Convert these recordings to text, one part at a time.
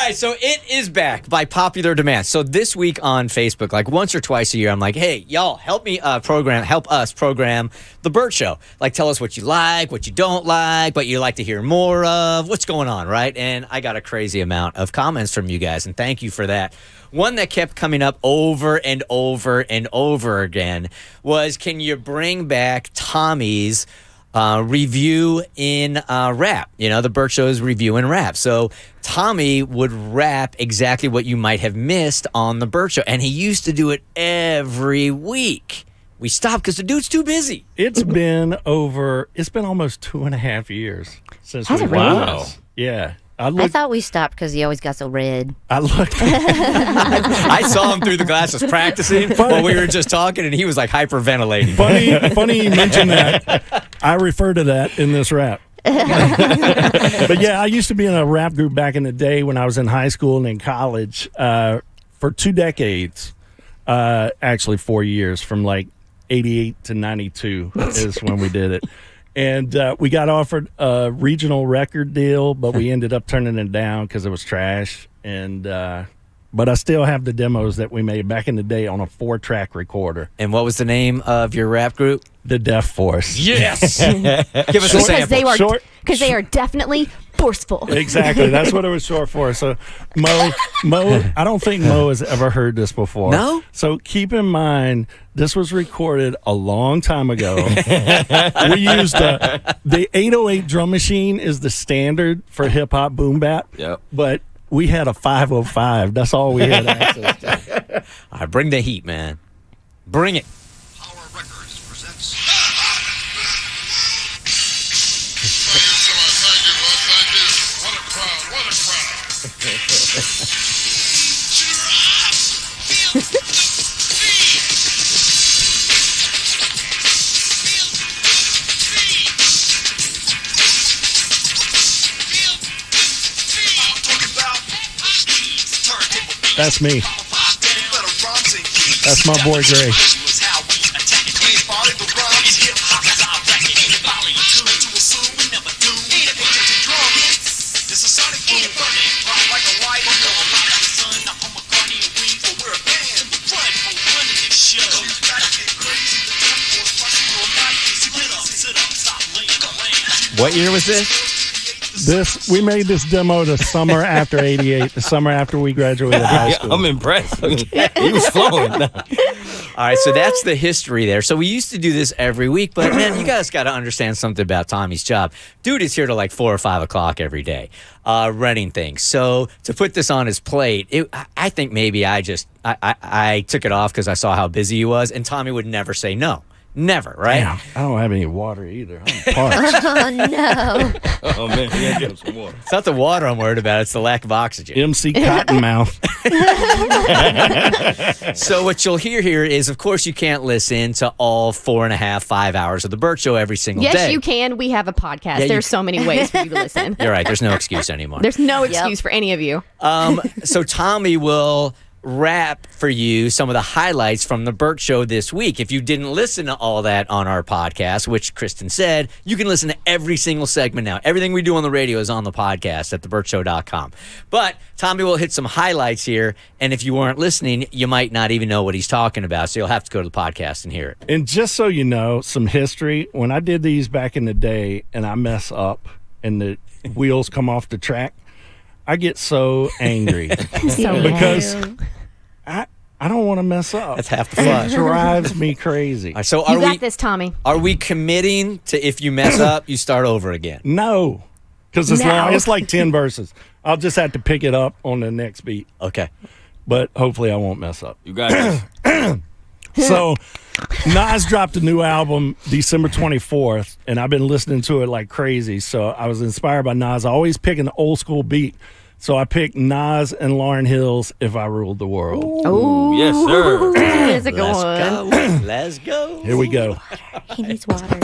right, so it is back by popular demand. So this week on Facebook, like once or twice a year, I'm like, hey, y'all, help us program the Bert Show. Like, tell us what you like, what you don't like, what you like to hear more of, what's going on, right? And I got a crazy amount of comments from you guys, and thank you for that. One that kept coming up over and over and over again was, can you bring back Tommy's review in rap? You know, the Bert Show is review in rap. So Tommy would rap exactly what you might have missed on the Bert Show. And he used to do it every week. We stopped because the dude's too busy. It's been almost 2.5 years since Has we it really? Wow. Yeah. I thought we stopped because he always got so red. I looked. I saw him through the glasses practicing while we were just talking, and he was like hyperventilating. Funny you mention that. I refer to that in this rap. But yeah, I used to be in a rap group back in the day when I was in high school and in college for 2 decades. Actually, 4 years, from like 88 to 92 is when we did it. And we got offered a regional record deal, but we ended up turning it down because it was trash. And but I still have the demos that we made back in the day on a 4-track recorder. And what was the name of your rap group? The Deaf Force. Yes. Give us a sample. Because they are definitely forceful. Exactly. That's what it was short for. So Mo, I don't think Mo has ever heard this before. No? So keep in mind, this was recorded a long time ago. We used the 808 drum machine is the standard for hip hop boom bap. Yep. But we had a 505. That's all we had access to. All right, bring the heat, man. Bring it. Power Records presents. What a crowd, what a crowd. That's me. That's my boy Gray. What year was this? We made this demo the summer after 88, the summer after we graduated high school. I'm impressed. He was flowing. All right, so that's the history there. So we used to do this every week, but man, you guys got to understand something about Tommy's job. Dude is here till like 4 or 5 o'clock every day, running things. So to put this on his plate, I think maybe I took it off because I saw how busy he was, and Tommy would never say no. Never, right? Damn, I don't have any water either. I'm parched. Oh, no. Oh, man. He had to get some water. It's not the water I'm worried about. It's the lack of oxygen. MC Cottonmouth. So what you'll hear here is, of course, you can't listen to all 4.5, 5 hours of the Bert Show every single day. Yes, you can. We have a podcast. Yeah, There's so many ways for you to listen. You're right. There's no excuse anymore. There's no excuse for any of you. So Tommy will rap for you some of the highlights from the Bert Show this week. If you didn't listen to all that on our podcast, which Kristen said, you can listen to every single segment now. Everything we do on the radio is on the podcast at thebertshow.com. But Tommy will hit some highlights here, and if you weren't listening, you might not even know what he's talking about, so you'll have to go to the podcast and hear it. And just so you know, some history, when I did these back in the day and I mess up and the wheels come off the track, I get so angry because I don't want to mess up. That's half the fun. It drives me crazy. All right, so You got this, Tommy. Are we committing to, if you mess up, you start over again? No, because it's No. long. It's like 10 verses. I'll just have to pick it up on the next beat. Okay. But hopefully I won't mess up. You got this. So Nas dropped a new album December 24th, and I've been listening to it like crazy. So I was inspired by Nas. I always pick an old school beat. So I picked Nas and Lauryn Hill's If I Ruled the World. Oh, yes, sir. That's a good Let's one. go. Let's go. Here we go. He needs water.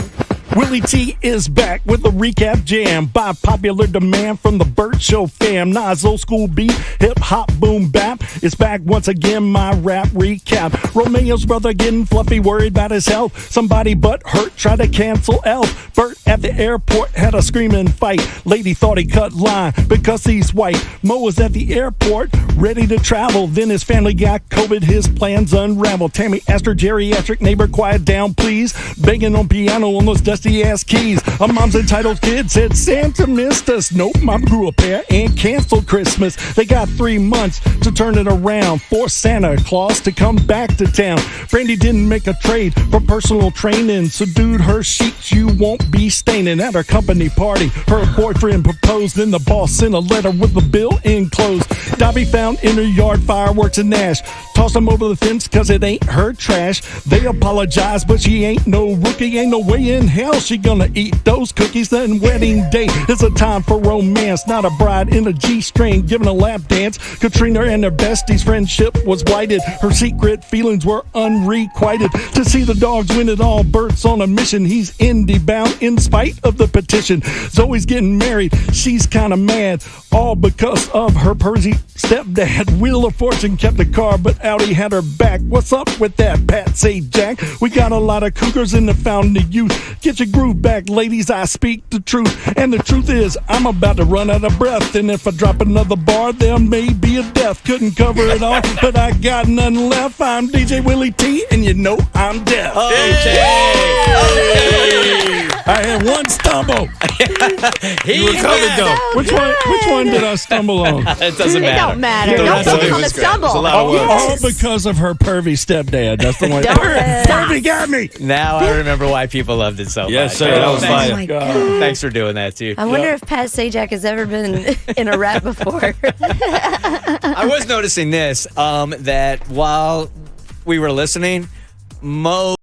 Willy T is back with a recap jam by popular demand from the Bert Show fam. Nas old school beat, hip hop boom bap. It's back once again, my rap recap. Romeo's brother getting fluffy, worried about his health. Somebody but hurt, tried to cancel Elf. Bert at the airport had a screaming fight. Lady thought he cut line because he's white. Mo was at the airport, ready to travel. Then his family got COVID, his plans unraveled. Tammy asked her geriatric neighbor, quiet down please. Banging on piano on those dusty ass keys. A mom's entitled kid said Santa missed us. Nope, mom grew a pair and canceled Christmas. They got 3 months to turn it around. Forced Santa Claus to come back to town. Brandy didn't make a trade for personal training. So dude, her sheets you won't be staining. At her company party, her boyfriend proposed. Then the boss sent a letter with the bill enclosed. Dobby found in her yard fireworks and Nash. Tossed them over the fence cause it ain't her trash. They apologize but she ain't no rookie. Ain't no way in hell she gonna eat those cookies. Then wedding day is a time for romance. Not a bride in a G-string giving a lap dance. Katrina and her bestie's friendship was blighted. Her secret feelings were unrequited. To see the dogs win it all, Bert's on a mission. He's indie bound in spite of the petition. Zoe's getting married, she's kinda mad. All because of her Percy stepdad. Wheel of Fortune kept the car, but Audi had her back. What's up with that, Pat? Say Jack. We got a lot of cougars in the fountain of youth. Get your groove back, ladies, I speak the truth. And the truth is, I'm about to run out of breath. And if I drop another bar, there may be a death. Couldn't cover it all, but I got nothing left. I'm DJ Willy T, and you know I'm deaf. I had one stumble. He were coming, though. Which one did I stumble on? It doesn't It matter. don't matter. The Don't rest of focus it on was the great. It was stumble. a lot of work. All because of her pervy stepdad. That's the one. Don't stop. Pervy got me. Now I remember why people loved it so Yes, much. sir. That was Oh fire. my God. Thanks for doing that, too. I wonder if Pat Sajak has ever been in a rap before. I was noticing this, that while we were listening, Mo